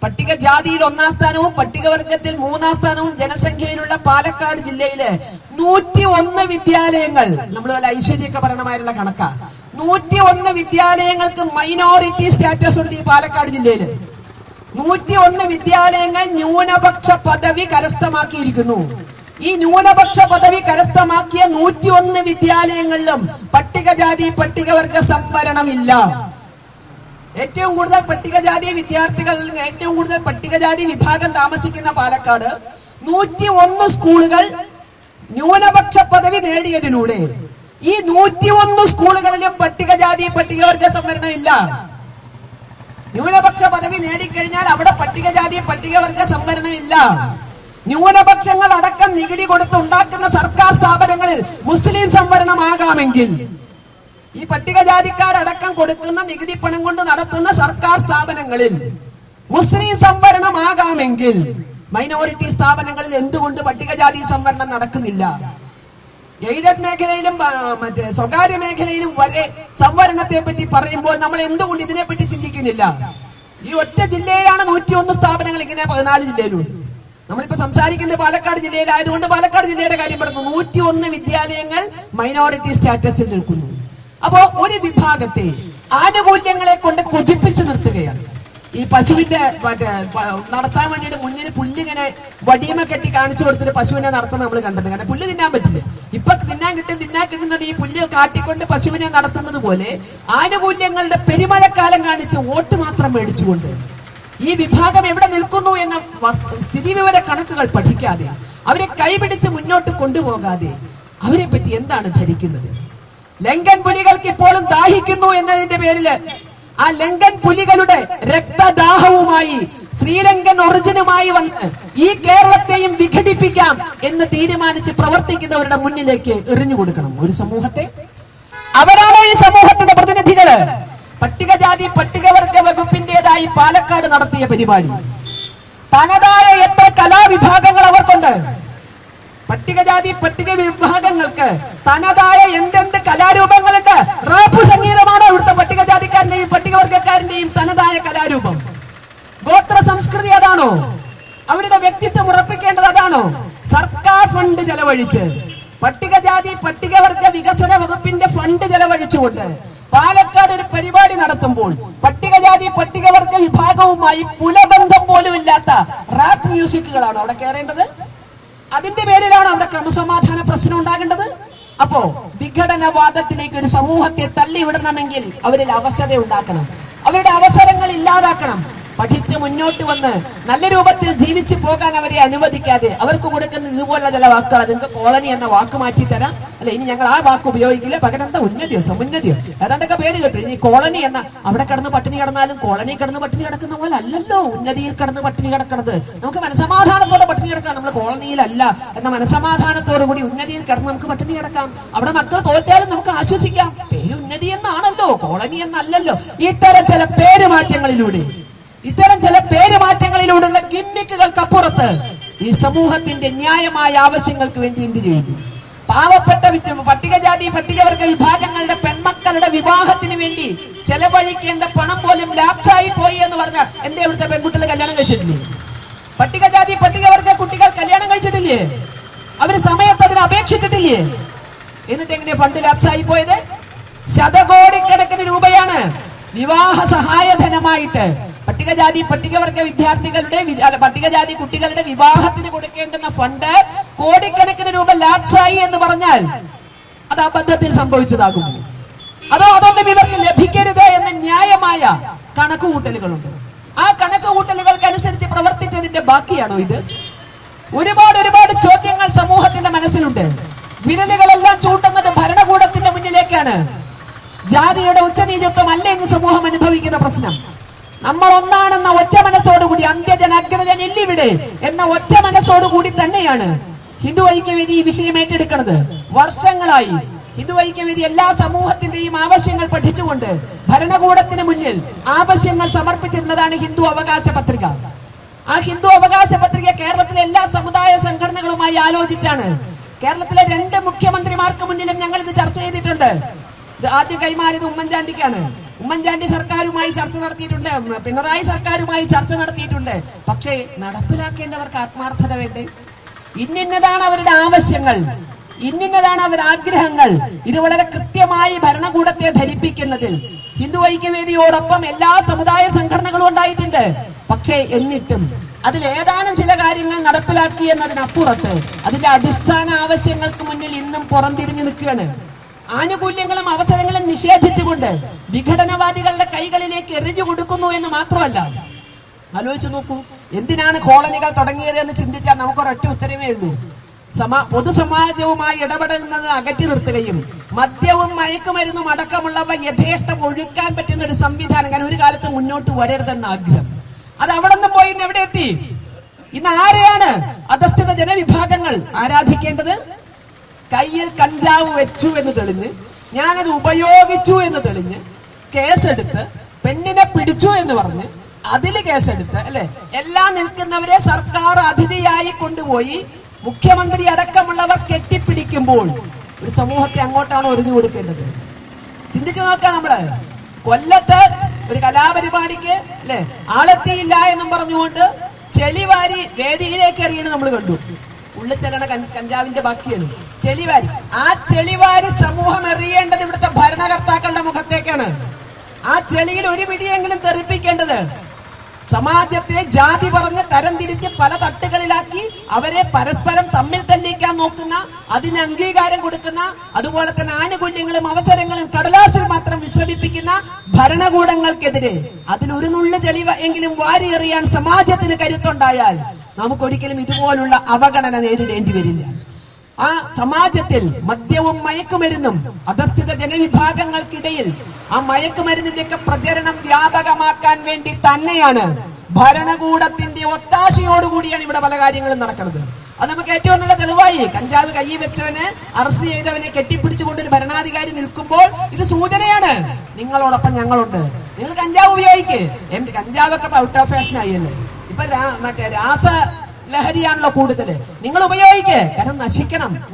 പട്ടികജാതിയിൽ 1ാം സ്ഥാനവും പട്ടികവർഗത്തിൽ 3ാം സ്ഥാനവും ജനസംഖ്യയിലുള്ള പാലക്കാട് ജില്ലയില് 101 വിദ്യാലയങ്ങൾ, നമ്മൾ വല്ല ഐശ്വര്യൊക്കെ പറയണമായുള്ള കണക്കാ, 101 വിദ്യാലയങ്ങൾക്ക് മൈനോറിറ്റി സ്റ്റാറ്റസ് ഉണ്ട് ഈ പാലക്കാട് ജില്ലയില്. 101 വിദ്യാലയങ്ങൾ ന്യൂനപക്ഷ പദവി കരസ്ഥമാക്കിയിരിക്കുന്നു. ഈ ന്യൂനപക്ഷ പദവി കരസ്ഥമാക്കിയ 101 വിദ്യാലയങ്ങളിലും പട്ടികജാതി പട്ടികവർഗ സംവരണമില്ല. ഏറ്റവും കൂടുതൽ പട്ടികജാതി വിദ്യാർത്ഥികൾ, ഏറ്റവും കൂടുതൽ പട്ടികജാതി വിഭാഗം താമസിക്കുന്ന പാലക്കാട് 101 സ്കൂളുകൾ ന്യൂനപക്ഷ പദവി നേടിയതിലൂടെ ഈ 101 സ്കൂളുകളിലും പട്ടികജാതി പട്ടികവർഗ സംവരണം ഇല്ല. ന്യൂനപക്ഷ പദവി നേടിക്കഴിഞ്ഞാൽ അവിടെ പട്ടികജാതി പട്ടികവർഗ സംവരണമില്ല. ന്യൂനപക്ഷങ്ങൾ അടക്കം നികുതി കൊടുത്ത് ഉണ്ടാക്കുന്ന സർക്കാർ സ്ഥാപനങ്ങളിൽ മുസ്ലിം സംവരണമാകാമെങ്കിൽ, ഈ പട്ടികജാതിക്കാരടക്കം കൊടുക്കുന്ന നികുതി പണം കൊണ്ട് നടത്തുന്ന സർക്കാർ സ്ഥാപനങ്ങളിൽ മുസ്ലിം സംവരണമാകാമെങ്കിൽ മൈനോറിറ്റി സ്ഥാപനങ്ങളിൽ എന്തുകൊണ്ട് പട്ടികജാതി സംവരണം നടക്കുന്നില്ല? എയ്ഡഡ് മേഖലയിലും മറ്റേ സ്വകാര്യ മേഖലയിലും വരെ സംവരണത്തെ പറ്റി പറയുമ്പോൾ നമ്മൾ എന്തുകൊണ്ട് ഇതിനെപ്പറ്റി ചിന്തിക്കുന്നില്ല? ഈ ഒറ്റ ജില്ലയിലാണ് 101 സ്ഥാപനങ്ങൾ, ഇങ്ങനെ 14 ജില്ലയിലുണ്ട്. നമ്മളിപ്പോ സംസാരിക്കുന്നത് പാലക്കാട് ജില്ലയിലായതുകൊണ്ട് പാലക്കാട് ജില്ലയുടെ കാര്യം പറഞ്ഞു. 101 വിദ്യാലയങ്ങൾ മൈനോറിറ്റി സ്റ്റാറ്റസിൽ നിൽക്കുന്നു. അപ്പോ ഒരു വിഭാഗത്തെ ആനുകൂല്യങ്ങളെ കൊണ്ട് കൊതിപ്പിച്ചു നിർത്തുകയാണ്. ഈ പശുവിന്റെ നടത്താൻ വേണ്ടിയിട്ട് മുന്നിൽ പുല്ലിങ്ങനെ വടിയമ കെട്ടി കാണിച്ചു കൊടുത്തിട്ട് പശുവിനെ നടത്തുന്നത് നമ്മൾ കണ്ടത്. കാരണം പുല്ല് തിന്നാൻ പറ്റില്ല. ഇപ്പൊ തിന്നാൻ കിട്ടുന്നുണ്ട്. ഈ പുല്ല് കാട്ടിക്കൊണ്ട് പശുവിനെ നടത്തുന്നത് പോലെ ആനുകൂല്യങ്ങളുടെ പെരുമഴക്കാലം കാണിച്ച് വോട്ട് മാത്രം മേടിച്ചുകൊണ്ട് ഈ വിഭാഗം എവിടെ നിൽക്കുന്നു എന്ന സ്ഥിതിവിവര കണക്കുകൾ പഠിക്കാതെ, അവരെ കൈപിടിച്ച് മുന്നോട്ട് കൊണ്ടുപോകാതെ അവരെ പറ്റി എന്താണ് ധരിക്കുന്നത്? ലങ്കൻ പുലികൾക്ക് ഇപ്പോഴും ദാഹിക്കുന്നു എന്നതിന്റെ പേരില് ആ ലങ്കൻ പുലികളുടെ രക്തദാഹവുമായി ശ്രീലങ്കൻ ഒറിജിനുമായി വന്ന് ഈ കേരളത്തെയും വിഘടിപ്പിക്കാം എന്ന് തീരുമാനിച്ച് പ്രവർത്തിക്കുന്നവരുടെ മുന്നിലേക്ക് എറിഞ്ഞു കൊടുക്കണം ഒരു സമൂഹത്തെ. അവരാണോ ഈ സമൂഹത്തിന്റെ പ്രതിനിധികള്? പട്ടികജാതി പട്ടികവർഗ വകുപ്പിന്റേതായി പാലക്കാട് നടത്തിയ പരിപാടി, തനതായ എത്ര കലാവിഭാഗങ്ങൾ അവർക്കുണ്ട്. പട്ടികജാതി പട്ടിക വിഭാഗങ്ങൾക്ക് തനതായ എന്തെന്ത് കലാരൂപങ്ങളുണ്ട്. റാപ്പ് സംഗീതമാണോ ഇവിടുത്തെ പട്ടികജാതിക്കാരന്റെയും പട്ടികവർഗക്കാരന്റെയും തനതായ കലാരൂപം? ഗോത്ര സംസ്കൃതി അതാണോ? അവരുടെ വ്യക്തിത്വം ഉറപ്പിക്കേണ്ടത് അതാണോ? സർക്കാർ ഫണ്ട് ചെലവഴിച്ച്, പട്ടികജാതി പട്ടികവർഗ വികസന വകുപ്പിന്റെ ഫണ്ട് ചെലവഴിച്ചുകൊണ്ട് പാലക്കാട് ഒരു പരിപാടി നടത്തുമ്പോൾ പട്ടികജാതി പട്ടികവർഗ വിഭാഗവുമായി പുലബന്ധം പോലും ഇല്ലാത്ത റാപ്പ് മ്യൂസിക്കുകളാണ് അവിടെ കയറേണ്ടത്? അതിന്റെ പേരിലാണ് അവിടെ ക്രമസമാധാന പ്രശ്നം ഉണ്ടാകേണ്ടത്? അപ്പോ വിഘടനവാദത്തിലേക്ക് ഒരു സമൂഹത്തെ തള്ളിവിടണമെങ്കിൽ അവരിൽ അവസരം ഉണ്ടാക്കണം, അവരുടെ അവസരങ്ങൾ ഇല്ലാതാക്കണം. പഠിച്ച് മുന്നോട്ട് വന്ന് നല്ല രൂപത്തിൽ ജീവിച്ചു പോകാൻ അവരെ അനുവദിക്കാതെ അവർക്ക് കൊടുക്കുന്ന ഇതുപോലുള്ള ചില വാക്കുകൾ, നിങ്ങൾക്ക് കോളനി എന്ന വാക്ക് മാറ്റി തരാം, അല്ല ഇനി ഞങ്ങൾ ആ വാക്ക് ഉപയോഗിക്കില്ല, പകരം എന്താ ഉന്നതിയോ സമുന്നതിയോ ഏതാണ്ടൊക്കെ പേര് കേട്ടു. ഇനി കോളനി എന്ന, അവിടെ കിടന്ന് പട്ടിണി കിടന്നാലും കോളനി കിടന്ന് പട്ടിണി കിടക്കുന്ന പോലെ അല്ലല്ലോ ഉന്നതിയിൽ കിടന്ന് പട്ടിണി കിടക്കുന്നത്. നമുക്ക് മനസമാധാനത്തോടെ പട്ടിണി കിടക്കാം, നമ്മൾ കോളനിയിലല്ല എന്ന മനസമാധാനത്തോടു കൂടി ഉന്നതിയിൽ കിടന്ന് നമുക്ക് പട്ടിണി കിടക്കാം. അവിടെ മക്കൾ തോറ്റാലും നമുക്ക് ആശ്വസിക്കാം. പേര് ഉന്നതി എന്നാണല്ലോ, കോളനി എന്നല്ലല്ലോ. ഇത്തരം ചില പേരുമാറ്റങ്ങളിലൂടെ, ഇത്തരം ചില പേരുമാറ്റങ്ങളിലൂടെയുള്ള ഗിമ്മിക്കുകൾക്കപ്പുറത്ത് ഈ സമൂഹത്തിന്റെ ന്യായമായ ആവശ്യങ്ങൾക്ക് വേണ്ടി എന്ത് ചെയ്യുന്നു? പാവപ്പെട്ട പട്ടികജാതി പട്ടികവർഗ വിഭാഗങ്ങളുടെ പെൺമക്കളുടെ വിവാഹത്തിന് വേണ്ടി ചെലവഴിക്കേണ്ട പണം പോലും ലാപ്സായി പോയി എന്ന് പറഞ്ഞ എന്റെ ഇവിടുത്തെ പെൺകുട്ടികൾ കല്യാണം കഴിച്ചിട്ടില്ലേ? പട്ടികജാതി പട്ടികവർഗ കുട്ടികൾ കല്യാണം കഴിച്ചിട്ടില്ലേ? അവര് സമയത്ത് അതിന് അപേക്ഷിച്ചിട്ടില്ലേ? എന്നിട്ട് എങ്ങനെ ഫണ്ട് ലാപ്സായി പോയത്? ശതകോടിക്കണക്കിന് രൂപയാണ് വിവാഹ സഹായധനമായിട്ട് പട്ടികജാതി പട്ടികവർഗ വിദ്യാർത്ഥികളുടെ പട്ടികജാതി കുട്ടികളുടെ വിവാഹത്തിന് കൊടുക്കേണ്ടുന്ന ഫണ്ട് കോടിക്കണക്കിന് രൂപ ലാപ്സായി എന്ന് പറഞ്ഞാൽ അത് അബദ്ധത്തിൽ സംഭവിച്ചതാകുമോ? അതോ അതൊന്നും ഇവർക്ക് ലഭിക്കരുത് എന്ന ന്യായമായ കണക്കുകൂട്ടലുകളുണ്ട്. ആ കണക്കുകൂട്ടലുകൾക്കനുസരിച്ച് പ്രവർത്തിച്ചതിന്റെ ബാക്കിയാണോ ഇത്? ഒരുപാട് ചോദ്യങ്ങൾ സമൂഹത്തിന്റെ മനസ്സിലുണ്ട്. വിരലുകളെല്ലാം ചൂണ്ടുന്നത് ഭരണകൂടത്തിന്റെ മുന്നിലേക്കാണ്. ജാതിയുടെ ഉച്ചനീചത്വം അല്ല ഇന്ന് സമൂഹം അനുഭവിക്കുന്ന പ്രശ്നം. നമ്മൾ ഒന്നാണെന്ന ഒറ്റ മനസ്സോടുകൂടി, അന്ത്യജന അഗ്രജൻ ഇല്ലിവിടെ എന്ന ഒറ്റ മനസ്സോടുകൂടി തന്നെയാണ് ഹിന്ദു ഐക്യവേദി ഈ വിഷയം ഏറ്റെടുക്കുന്നത്. വർഷങ്ങളായി ഹിന്ദു ഐക്യവേദി എല്ലാ സമൂഹത്തിന്റെയും ആവശ്യങ്ങൾ പഠിച്ചുകൊണ്ട് ഭരണകൂടത്തിന് മുന്നിൽ ആവശ്യങ്ങൾ സമർപ്പിച്ചിരുന്നതാണ് ഹിന്ദു അവകാശ പത്രിക. ആ ഹിന്ദു അവകാശ പത്രിക കേരളത്തിലെ എല്ലാ സമുദായ സംഘടനകളുമായി ആലോചിച്ചാണ്. കേരളത്തിലെ 2 മുഖ്യമന്ത്രിമാർക്ക് മുന്നിലും ഞങ്ങൾ ഇത് ചർച്ച ചെയ്തിട്ടുണ്ട്. ഇത് ആദ്യം കൈമാറിയത് ഉമ്മൻചാണ്ടിക്കാണ്. ഉമ്മൻചാണ്ടി സർക്കാരുമായി ചർച്ച നടത്തിയിട്ടുണ്ട്, പിണറായി സർക്കാരുമായി ചർച്ച നടത്തിയിട്ടുണ്ട്. പക്ഷേ നടപ്പിലാക്കേണ്ടവർക്ക് ആത്മാർത്ഥത വേണ്ടേ? ഇന്നിന്നതാണ് അവരുടെ ആവശ്യങ്ങൾ, ഇന്നിന്നതാണ് അവരുടെ ആഗ്രഹങ്ങൾ. ഇത് വളരെ കൃത്യമായി ഭരണകൂടത്തെ ധരിപ്പിക്കുന്നതിൽ ഹിന്ദു ഐക്യവേദിയോടൊപ്പം എല്ലാ സമുദായ സംഘടനകളും ഉണ്ടായിട്ടുണ്ട്. പക്ഷേ എന്നിട്ടും അതിൽ ഏതാനും ചില കാര്യങ്ങൾ നടപ്പിലാക്കി എന്നതിനപ്പുറത്ത് അതിന്റെ അടിസ്ഥാന ആവശ്യങ്ങൾക്ക് മുന്നിൽ ഇന്നും പുറംതിരിഞ്ഞു നിൽക്കുകയാണ്. ആനുകൂല്യങ്ങളും അവസരങ്ങളും നിഷേധിച്ചുകൊണ്ട് വിഘടനവാദികളുടെ കൈകളിലേക്ക് എറിഞ്ഞു കൊടുക്കുന്നു എന്ന് മാത്രമല്ല, ആലോചിച്ച് നോക്കൂ, എന്തിനാണ് കോളനികൾ തുടങ്ങിയത് എന്ന് ചിന്തിച്ചാൽ നമുക്കൊരൊറ്റ ഉത്തരവേ ഉള്ളൂ. പൊതുസമാജവുമായി ഇടപെടുന്നത് അകറ്റി നിർത്തുകയും മദ്യവും മയക്കുമരുന്നും അടക്കമുള്ളവ യഥേഷ്ടം ഒഴുക്കാൻ പറ്റുന്ന ഒരു സംവിധാനം. കാരണം ഒരു കാലത്ത് മുന്നോട്ട് വരരുതെന്ന ആഗ്രഹം. അത് അവിടെ നിന്നും പോയി ഇന്ന് എവിടെ എത്തി? ഇന്ന് ആരെയാണ് അധസ്ഥിത ജനവിഭാഗങ്ങൾ ആരാധിക്കേണ്ടത്? കയ്യിൽ കഞ്ചാവ് വെച്ചു എന്ന് തെളിഞ്ഞ്, ഞാനത് ഉപയോഗിച്ചു എന്ന് തെളിഞ്ഞ് കേസെടുത്ത്, പെണ്ണിനെ പിടിച്ചു എന്ന് പറഞ്ഞ് അതില് കേസെടുത്ത്, അല്ലെ, എല്ലാം നിൽക്കുന്നവരെ സർക്കാർ അതിഥിയായി കൊണ്ടുപോയി മുഖ്യമന്ത്രി അടക്കമുള്ളവർ കെട്ടിപ്പിടിക്കുമ്പോൾ ഒരു സമൂഹത്തെ അങ്ങോട്ടാണ് ഒരിഞ്ഞു കൊടുക്കേണ്ടത്? ചിന്തിച്ചു നോക്കാം. നമ്മള് കൊല്ലത്ത് ഒരു കലാപരിപാടിക്ക്, അല്ലെ, ആളെത്തിയില്ല എന്നും പറഞ്ഞുകൊണ്ട് ചെളിവാരി വേദിയിലേക്ക് എറിയുന്നത് നമ്മൾ കണ്ടു. ഉള്ളിൽ ചെല്ലണ കഞ്ചാവിന്റെ ബാക്കിയാണ് ചെളിവാരി. ആ ചെളിവാരി സമൂഹം എറിയേണ്ടത് ഇവിടുത്തെ ഭരണകർത്താക്കളുടെ മുഖത്തേക്കാണ്. ആ ചെളിയിൽ ഒരു പിടിയെങ്കിലും തെറിപ്പിക്കേണ്ടത് സമാജത്തെ ജാതി പറഞ്ഞ് തരംതിരിച്ച് പല തട്ടുകളിലാക്കി അവരെ പരസ്പരം തമ്മിൽ തല്ലിക്കാൻ നോക്കുന്ന, അതിന് അംഗീകാരം കൊടുക്കുന്ന, അതുപോലെ തന്നെ ആനുകൂല്യങ്ങളും അവസരങ്ങളും കടലാസിൽ മാത്രം വിശ്രമിപ്പിക്കുന്ന ഭരണകൂടങ്ങൾക്കെതിരെ അതിൽ ഒരു നുള്ളു ചെളി എങ്കിലും വാരി എറിയാൻ സമാജത്തിന് കരുത്തുണ്ടായാൽ നമുക്കൊരിക്കലും ഇതുപോലുള്ള അവഗണന നേരിടേണ്ടി വരില്ല. ആ സമാജത്തിൽ മദ്യവും മയക്കുമരുന്നും അധസ്ഥിത ജനവിഭാഗങ്ങൾക്കിടയിൽ ആ മയക്കുമരുന്നിന്റെയൊക്കെ പ്രചരണം വ്യാപകമാക്കാൻ വേണ്ടി തന്നെയാണ് ഭരണകൂടത്തിന്റെ ഒത്താശയോടുകൂടിയാണ് ഇവിടെ പല കാര്യങ്ങളും നടക്കുന്നത്. അത് നമുക്ക് ഏറ്റവും നല്ല തെളിവായി. കഞ്ചാവ് കയ്യിൽ വെച്ചവനെ അറസ്റ്റ് ചെയ്തവനെ കെട്ടിപ്പിടിച്ചുകൊണ്ട് ഒരു ഭരണാധികാരി നിൽക്കുമ്പോൾ ഇത് സൂചനയാണ്, നിങ്ങളോടൊപ്പം ഞങ്ങളുണ്ട്, നിങ്ങൾ കഞ്ചാവ് ഉപയോഗിക്ക്. കഞ്ചാവൊക്കെ ഔട്ട് ഓഫ് ഫാഷൻ ആയല്ലേ, ഇപ്പൊ മറ്റേ രാസ ലഹരിയാണല്ലോ കൂടുതല്, നിങ്ങൾ ഉപയോഗിക്ക്. കാരണം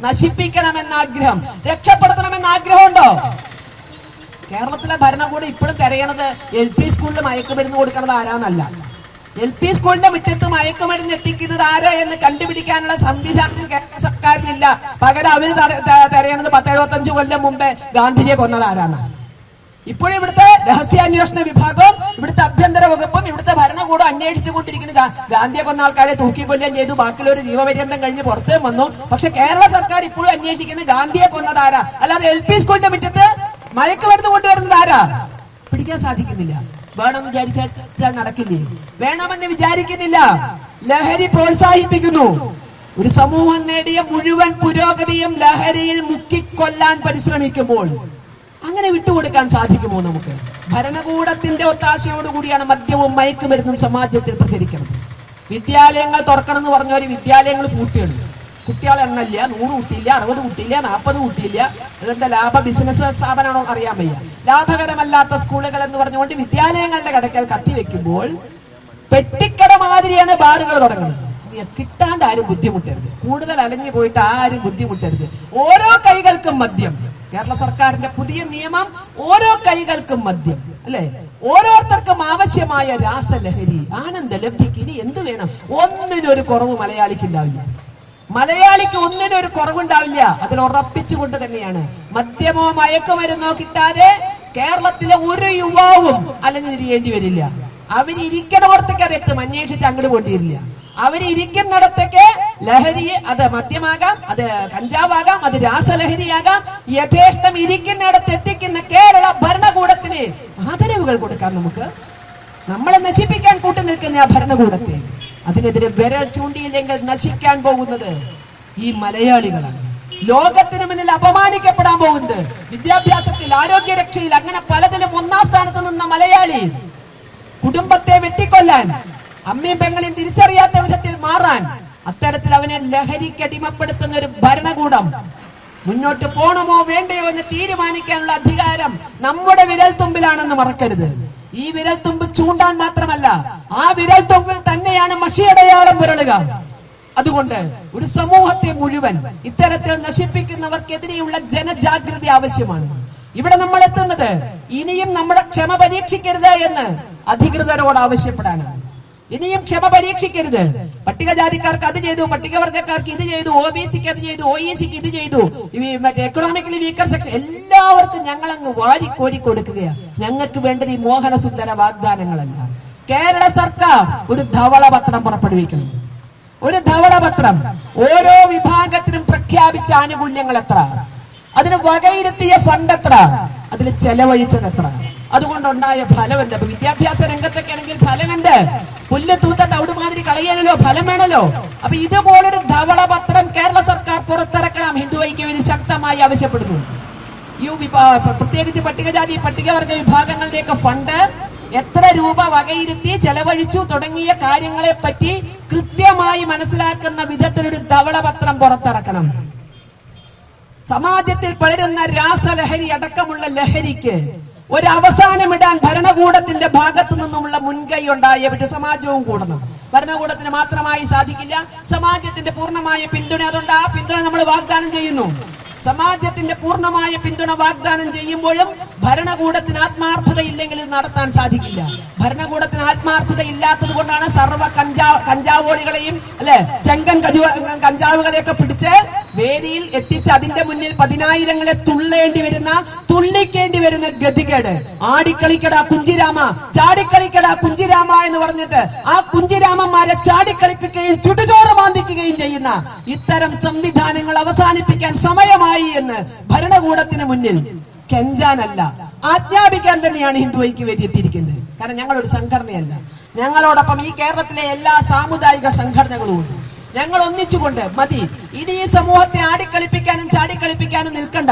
നശിപ്പിക്കണം എന്ന ആഗ്രഹം, രക്ഷപ്പെടുത്തണം എന്ന ആഗ്രഹമുണ്ടോ? കേരളത്തിലെ ഭരണകൂടം ഇപ്പോഴും തിരയണത് LP സ്കൂളിൽ മയക്കുമരുന്ന് കൊടുക്കുന്നത് ആരാന്നല്ല, LP സ്കൂളിന്റെ മുറ്റത്ത് മയക്കുമരുന്ന് എത്തിക്കുന്നത് ആരാ എന്ന് കണ്ടുപിടിക്കാനുള്ള സംവിധാനം കേരള സർക്കാരിനില്ല. പകരം അവര് തിരയണത് 10-75 കൊല്ലം മുമ്പേ ഗാന്ധിജിയെ കൊന്നത് ആരാന്നാണ്. ഇപ്പോഴും ഇവിടുത്തെ രഹസ്യാന്വേഷണ വിഭാഗവും ഇവിടുത്തെ ആഭ്യന്തര വകുപ്പും ഇവിടുത്തെ ഭരണകൂടം അന്വേഷിച്ചുകൊണ്ടിരിക്കുന്നത് ഗാന്ധിയെ കൊന്ന ആൾക്കാരെ തൂക്കിക്കൊല്ലുകയും ചെയ്തു, ബാക്കിയുള്ളവർ ജീവപര്യന്തം കഴിഞ്ഞ് പുറത്ത് വന്നു. പക്ഷെ കേരള സർക്കാർ ഇപ്പോഴും അന്വേഷിക്കുന്നത് ഗാന്ധിയെ കൊന്നത് ആരാ, അല്ലാതെ LP സ്കൂളിന്റെ മുറ്റത്ത് മയക്കുമരുന്ന് കൊണ്ടുവരുന്നത് ആരാ പിടിക്കാൻ സാധിക്കുന്നില്ല. വേണമെന്ന് വിചാരിച്ചാൽ നടക്കില്ലേ? വേണമെന്ന് വിചാരിക്കുന്നില്ല. ലഹരി പ്രോത്സാഹിപ്പിക്കുന്നു. ഒരു സമൂഹം നേടിയ മുഴുവൻ പുരോഗതിയും ലഹരിയിൽ മുക്കിക്കൊല്ലാൻ പരിശ്രമിക്കുമ്പോൾ അങ്ങനെ വിട്ടുകൊടുക്കാൻ സാധിക്കുമോ നമുക്ക്? ഭരണകൂടത്തിന്റെ ഒത്താശയോടുകൂടിയാണ് മദ്യവും മയക്കുമരുന്നും സമാജത്തിൽ പ്രചരിക്കുന്നത്. വിദ്യാലയങ്ങൾ തുറക്കണം എന്ന് പറഞ്ഞവര് വിദ്യാലയങ്ങൾ പൂട്ടിയാണ്. കുട്ടികളെ എണ്ണല്ല, 100 കുട്ടിയില്ല, 60 കുട്ടിയില്ല, 40 കുട്ടിയില്ല. ഇതെന്താ ലാഭ ബിസിനസ് സ്ഥാപനമാണോ അറിയാൻ വയ്യ. ലാഭകരമല്ലാത്ത സ്കൂളുകൾ എന്ന് പറഞ്ഞുകൊണ്ട് വിദ്യാലയങ്ങളുടെ കടക്കൽ കത്തിവെക്കുമ്പോൾ പെട്ടിക്കട മാതിരിയാണ് ബാറുകൾ തുടങ്ങുന്നത്. കിട്ടാണ്ട് ആരും ബുദ്ധിമുട്ടരുത്, കൂടുതൽ അലഞ്ഞു പോയിട്ട് ആരും ബുദ്ധിമുട്ടരുത്. ഓരോ കൈകൾക്കും മദ്യം. കേരള സർക്കാരിന്റെ പുതിയ നിയമം, ഓരോ കൈകൾക്കും മദ്യം, അല്ലെ, ഓരോരുത്തർക്കും ആവശ്യമായ രാസലഹരി, ആനന്ദലബ്ധിക്ക് ഇനി എന്ത് വേണം? ഒന്നിനൊരു കുറവ് മലയാളിക്കുണ്ടാവില്ല. മലയാളിക്ക് ഒന്നിനൊരു കുറവുണ്ടാവില്ല. അതിൽ ഉറപ്പിച്ചുകൊണ്ട് തന്നെയാണ് മദ്യമോ മയക്കുമരുന്നോ കിട്ടാതെ കേരളത്തിലെ ഒരു യുവാവും അലഞ്ഞു തിരിയേണ്ടി വരില്ല. അവരിയ്ക്കണോടത്തേക്ക് അതെത്തും, അന്വേഷിച്ച് അങ്ങോട്ട് കൊണ്ടിരില്ല. അവരിയ്ക്കുന്നിടത്തേക്ക് ലഹരി, അത് മദ്യമാകാം, അത് കഞ്ചാവാകാം, അത് രാസലഹരിയാകാം, യഥേഷ്ടം ഇരിക്കുന്നിടത്ത് എത്തിക്കുന്ന കേരള ഭരണകൂടത്തിന് ആദരവുകൾ കൊടുക്കാൻ നമുക്ക്. നമ്മളെ നശിപ്പിക്കാൻ കൂട്ടു നിൽക്കുന്ന ആ ഭരണകൂടത്തെ അതിനെതിരെ വിരൽ ചൂണ്ടിയില്ലെങ്കിൽ നശിക്കാൻ പോകുന്നത് ഈ മലയാളികളാണ്. ലോകത്തിന് മുന്നിൽ അപമാനിക്കപ്പെടാൻ പോകുന്നത് വിദ്യാഭ്യാസത്തിൽ, ആരോഗ്യരക്ഷയിൽ, അങ്ങനെ പലതിലും 1-ാം സ്ഥാനത്ത് നിന്ന മലയാളി കുടുംബത്തെ വെട്ടിക്കൊല്ലാൻ, അമ്മയും പെങ്ങളെയും തിരിച്ചറിയാത്ത വിധത്തിൽ മാറാൻ, അത്തരത്തിൽ അവനെ ലഹരിക്ക് അടിമപ്പെടുത്തുന്ന ഒരു ഭരണകൂടം മുന്നോട്ട് പോണമോ വേണ്ടയോ എന്ന് തീരുമാനിക്കാനുള്ള അധികാരം നമ്മുടെ വിരൽത്തുമ്പിലാണെന്ന് മറക്കരുത്. ഈ വിരൽത്തുമ്പ് ചൂണ്ടാൻ മാത്രമല്ല, ആ വിരൽത്തുമ്പിൽ തന്നെയാണ് മഷിയടയാളം പുരളുക. അതുകൊണ്ട് ഒരു സമൂഹത്തെ മുഴുവൻ ഇത്തരത്തിൽ നശിപ്പിക്കുന്നവർക്കെതിരെയുള്ള ജനജാഗ്രത ആവശ്യമാണ്. ഇവിടെ നമ്മൾ എത്തുന്നത് ഇനിയും നമ്മുടെ ക്ഷമ പരീക്ഷിക്കരുത് എന്ന് അധികൃതരോട് ആവശ്യപ്പെടാനാണ്. ഇനിയും ക്ഷമ പരീക്ഷിക്കരുത്. പട്ടികജാതിക്കാർക്ക് അത് ചെയ്തു, പട്ടികവർഗക്കാർക്ക് ഇത് ചെയ്തു, OBCക്ക് അത് ചെയ്തു, OECക്ക് ഇത് ചെയ്തു, മറ്റേ എക്കണോമിക്കലി വീക്കർ സെക്ഷൻ, എല്ലാവർക്കും ഞങ്ങൾ അങ്ങ് വാരിക്കോരി കൊടുക്കുകയാണ്. ഞങ്ങൾക്ക് വേണ്ടത് ഈ മോഹനസുന്ദര വാഗ്ദാനങ്ങളല്ല. കേരള സർക്കാർ ഒരു ധവളപത്രം പുറപ്പെടുവിക്കണം. ഒരു ധവളപത്രം, ഓരോ വിഭാഗത്തിനും പ്രഖ്യാപിച്ച ആനുകൂല്യങ്ങൾ എത്ര, അതിന് വകയിരുത്തിയ ഫണ്ട് എത്ര, അതിൽ ചെലവഴിച്ചത് എത്ര, അതുകൊണ്ടുണ്ടായ ഫലം എന്ത്? വിദ്യാഭ്യാസ രംഗത്തൊക്കെ ആണെങ്കിൽ ഫലം എന്ത്? പുല്ല് തൂത്ത തവിടുമാതിരി കളയാനല്ലോ, ഫലം വേണല്ലോ. അപ്പൊ ഇതുപോലൊരു ധവളപത്രം കേരള സർക്കാർ പുറത്തിറക്കണം. ഹിന്ദു ഐക്യവേദി ശക്തമായി ആവശ്യപ്പെടുന്നു. പ്രത്യേകിച്ച് പട്ടികജാതി പട്ടികവർഗ വിഭാഗങ്ങളുടെയൊക്കെ ഫണ്ട് എത്ര രൂപ വകയിരുത്തി ചെലവഴിച്ചു തുടങ്ങിയ കാര്യങ്ങളെ പറ്റി കൃത്യമായി മനസ്സിലാക്കുന്ന വിധത്തിൽ ഒരു ധവളപത്രം പുറത്തിറക്കണം. സമാജത്തിൽ പടരുന്ന രാസലഹരി അടക്കമുള്ള ലഹരിക്ക് ഒരു അവസാനമിടാൻ ഭരണകൂടത്തിന്റെ ഭാഗത്തു നിന്നുമുള്ള മുൻകൈ ഉണ്ടായ ഒരു സമാജവും കൂടണം. ഭരണകൂടത്തിന് മാത്രമായി സാധിക്കില്ല, സമാജത്തിന്റെ പൂർണ്ണമായ പിന്തുണ. അതുകൊണ്ട് ആ പിന്തുണ നമ്മൾ വാഗ്ദാനം ചെയ്യുന്നു. സമാജത്തിന്റെ പൂർണ്ണമായ പിന്തുണ വാഗ്ദാനം ചെയ്യുമ്പോഴും ഭരണകൂടത്തിന് ആത്മാർത്ഥത ഇല്ലെങ്കിൽ ഇത് നടത്താൻ സാധിക്കില്ല. ഭരണകൂടത്തിന് ആത്മാർത്ഥത ഇല്ലാത്തത് കൊണ്ടാണ് സർവ്വ കഞ്ചാവോളികളെയും ചെങ്കൻ കഞ്ചാവുകളെയൊക്കെ പിടിച്ച് വേദിയിൽ എത്തിച്ച് അതിന്റെ മുന്നിൽ 10,000-ങ്ങളെ തുള്ളിക്കേണ്ടി വരുന്ന ഗതികേട്. ആടിക്കളിക്കടാ കുഞ്ചിരാമ, ചാടിക്കളിക്കടാ കുഞ്ചിരാമ എന്ന് പറഞ്ഞിട്ട് ആ കുഞ്ചിരാമന്മാരെ ചാടിക്കളിപ്പിക്കുകയും ചുടുചോറ് മാന്തിക്കുകയും ചെയ്യുന്ന ഇത്തരം സംവിധാനങ്ങൾ അവസാനിപ്പിക്കാൻ സമയമായി എന്ന് ഭരണകൂടത്തിന് മുന്നിൽ കെഞ്ചാനല്ല, ആജ്ഞാപിക്കാൻ തന്നെയാണ് ഹിന്ദു ഐക്യവേദി എത്തിയിരിക്കുന്നത്. കാരണം ഞങ്ങളൊരു സംഘടനയല്ല, ഞങ്ങളോടൊപ്പം ഈ കേരളത്തിലെ എല്ലാ സാമുദായിക സംഘടനകളും ഉണ്ട്. ഞങ്ങൾ ഒന്നിച്ചുകൊണ്ട് മതി. ഇനി ഈ സമൂഹത്തെ ആടിക്കളിപ്പിക്കാനും ചാടിക്കളിപ്പിക്കാനും നിൽക്കണ്ട.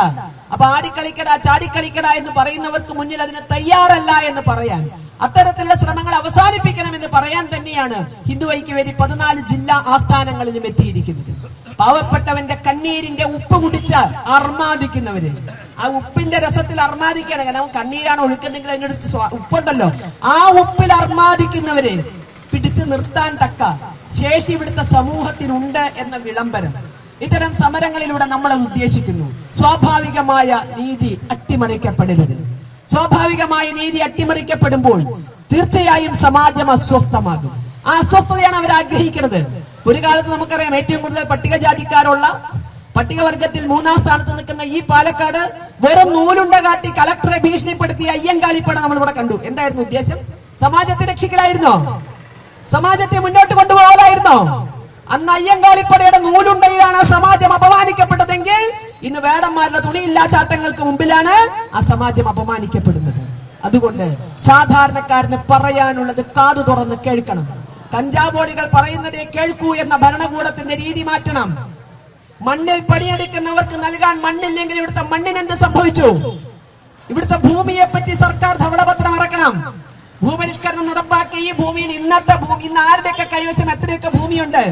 അപ്പൊ ആടിക്കളിക്കട ചാടിക്കളിക്കട എന്ന് പറയുന്നവർക്ക് മുന്നിൽ അതിന് തയ്യാറല്ല എന്ന് പറയാൻ, അത്തരത്തിലുള്ള ശ്രമങ്ങൾ അവസാനിപ്പിക്കണമെന്ന് പറയാൻ തന്നെയാണ് ഹിന്ദു ഐക്യവേദി 14 ജില്ലാ ആസ്ഥാനങ്ങളിലും എത്തിയിരിക്കുന്നത്. പാവപ്പെട്ടവന്റെ കണ്ണീരിന്റെ ഉപ്പ് കുടിച്ച് അർമാദിക്കുന്നവര്, ആ ഉപ്പിന്റെ രസത്തിൽ അർമാദിക്കുകയാണ്. കാരണം കണ്ണീരാണ് ഒഴുക്കുന്നെങ്കിൽ അതിനൊരു ഉപ്പുണ്ടല്ലോ, ആ ഉപ്പിൽ അർമാദിക്കുന്നവരെ പിടിച്ചു നിർത്താൻ തക്ക ശേഷി ഇവിടുത്തെ സമൂഹത്തിനുണ്ട് എന്ന വിളംബരം ഇത്തരം സമരങ്ങളിലൂടെ നമ്മൾ ഉദ്ദേശിക്കുന്നു. സ്വാഭാവികമായ നീതി അട്ടിമറിക്കപ്പെടരുത്. സ്വാഭാവികമായ നീതി അട്ടിമറിക്കപ്പെടുമ്പോൾ തീർച്ചയായും സമാജം അസ്വസ്ഥമാകും. ആ അസ്വസ്ഥതയാണ് അവർ ആഗ്രഹിക്കുന്നത്. ഒരു കാലത്ത് നമുക്കറിയാം, ഏറ്റവും കൂടുതൽ പട്ടികജാതിക്കാരുള്ള പട്ടികവർഗത്തിൽ 3-ാം സ്ഥാനത്ത് നിൽക്കുന്ന ഈ പാലക്കാട് വെറും നൂലുണ്ട കാട്ടി കലക്ടറെ ഭീഷണിപ്പെടുത്തിയ അയ്യങ്കാളിപ്പട നമ്മളിവിടെ കണ്ടു. എന്തായിരുന്നു ഉദ്ദേശം? സമാജത്തെ രക്ഷിക്കലായിരുന്നോ? സമാജത്തെ മുന്നോട്ട് കൊണ്ടുപോകലായിരുന്നോ? അന്ന് അയ്യങ്കാളിപ്പടയുടെ നൂലുണ്ടയിലാണ് സമാജം അപമാനിക്കപ്പെട്ടതെങ്കിൽ ഇന്ന് വേടന്മാരുടെ തുണിയില്ലാ ചാട്ടങ്ങൾക്ക് മുമ്പിലാണ് ആ സമാജം അപമാനിക്കപ്പെടുന്നത്. അതുകൊണ്ട് സാധാരണക്കാരന് പറയാനുള്ളത് കാതു തുറന്ന് കേൾക്കണം. കഞ്ചാവോളികൾ പറയുന്നതേ കേൾക്കൂ എന്ന ഭരണകൂടത്തിന്റെ രീതി മാറ്റണം. മണ്ണിൽ പണിയെടുക്കുന്നവർക്ക് നൽകാൻ മണ്ണില്ലെങ്കിൽ ഇവിടുത്തെ മണ്ണിനെന്ത് സംഭവിച്ചു? ഇവിടുത്തെ ഭൂമിയെ പറ്റി സർക്കാർ ധവളപത്രം ഇറക്കണം. ഭൂപരിഷ്കരണം നടപ്പാക്കി ഈ ഭൂമിയിൽ ഇന്ന് ആരുടെയൊക്കെ കൈവശം എത്രയൊക്കെ ഭൂമിയുണ്ട്?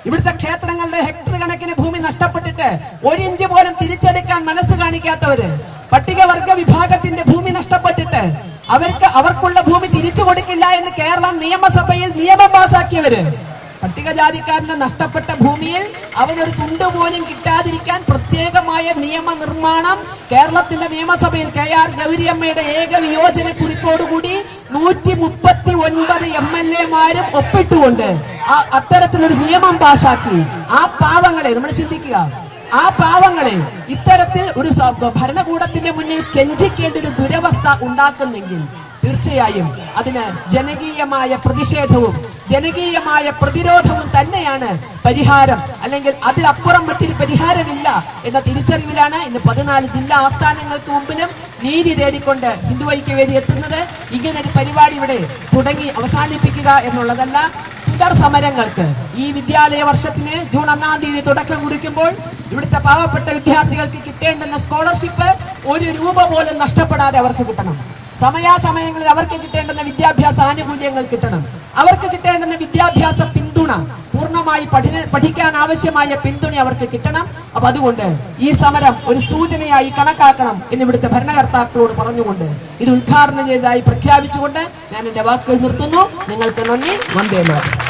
ഇവിടുത്തെ ക്ഷേത്രങ്ങളുടെ ഹെക്ടർ കണക്കിന് ഭൂമി നഷ്ടപ്പെട്ടിട്ട് 1 ഇഞ്ച് പോലും തിരിച്ചെടുക്കാൻ മനസ്സ് കാണിക്കാത്തവര്, പട്ടികവർഗ വിഭാഗത്തിന്റെ ഭൂമി നഷ്ടപ്പെട്ടിട്ട് അവർക്കുള്ള ഭൂമി തിരിച്ചു കൊടുക്കില്ല എന്ന് കേരളം നിയമസഭയിൽ നിയമം പാസാക്കിയവര്, പട്ടികജാതിക്കാരന് നഷ്ടപ്പെട്ട ഭൂമിയിൽ അവനൊരു തുണ്ട് പോലും കിട്ടാതിരിക്കാൻ പ്രത്യേകമായ നിയമനിർമ്മാണം കേരളത്തിന്റെ നിയമസഭയിൽ KR ഗൗരിയമ്മയുടെ ഏക വിയോജന കുറിപ്പോടുകൂടി 139 MLA-മാരും ഒപ്പിട്ടുകൊണ്ട് അത്തരത്തിലൊരു നിയമം പാസാക്കി. ആ പാവങ്ങളെ നമ്മൾ ചിന്തിക്കുക, ആ പാവങ്ങളെ ഇത്തരത്തിൽ ഒരു ഭരണകൂടത്തിന്റെ മുന്നിൽ കെഞ്ചിക്കേണ്ട ഒരു ദുരവസ്ഥ ഉണ്ടാക്കുന്നെങ്കിൽ തീർച്ചയായും അതിന് ജനകീയമായ പ്രതിഷേധവും ജനകീയമായ പ്രതിരോധവും തന്നെയാണ് പരിഹാരം. അല്ലെങ്കിൽ അതിലപ്പുറം മറ്റൊരു പരിഹാരമില്ല എന്ന തിരിച്ചറിവിലാണ് ഇന്ന് 14 ജില്ലാ ആസ്ഥാനങ്ങൾക്ക് മുമ്പിലും നീതി തേടിക്കൊണ്ട് ഹിന്ദു ഐക്യവേദി എത്തുന്നത്. ഇങ്ങനൊരു പരിപാടി ഇവിടെ തുടങ്ങി അവസാനിപ്പിക്കുക എന്നുള്ളതല്ല, തുടർ സമരങ്ങൾക്ക് ഈ വിദ്യാലയ വർഷത്തിന് ജൂൺ 1-ാം തീയതി തുടക്കം കുറിക്കുമ്പോൾ ഇവിടുത്തെ പാവപ്പെട്ട വിദ്യാർത്ഥികൾക്ക് കിട്ടേണ്ടുന്ന സ്കോളർഷിപ്പ് 1 രൂപ പോലും നഷ്ടപ്പെടാതെ അവർക്ക് കിട്ടണം. സമയാസമയങ്ങളിൽ അവർക്ക് കിട്ടേണ്ടുന്ന വിദ്യാഭ്യാസ ആനുകൂല്യങ്ങൾ കിട്ടണം. അവർക്ക് കിട്ടേണ്ടുന്ന വിദ്യാഭ്യാസ പിന്തുണ, പൂർണ്ണമായി പഠിക്കാൻ ആവശ്യമായ പിന്തുണ അവർക്ക് കിട്ടണം. അപ്പൊ അതുകൊണ്ട് ഈ സമരം ഒരു സൂചനയായി കണക്കാക്കണം എന്ന് ഇവിടുത്തെ ഭരണകർത്താക്കളോട് പറഞ്ഞുകൊണ്ട് ഇത് ഉദ്ഘാടനം ചെയ്തതായി പ്രഖ്യാപിച്ചുകൊണ്ട് ഞാൻ എന്റെ വാക്കുകൾ നിർത്തുന്നു. നിങ്ങൾക്ക് നന്ദി. വന്ദേ മാതരം.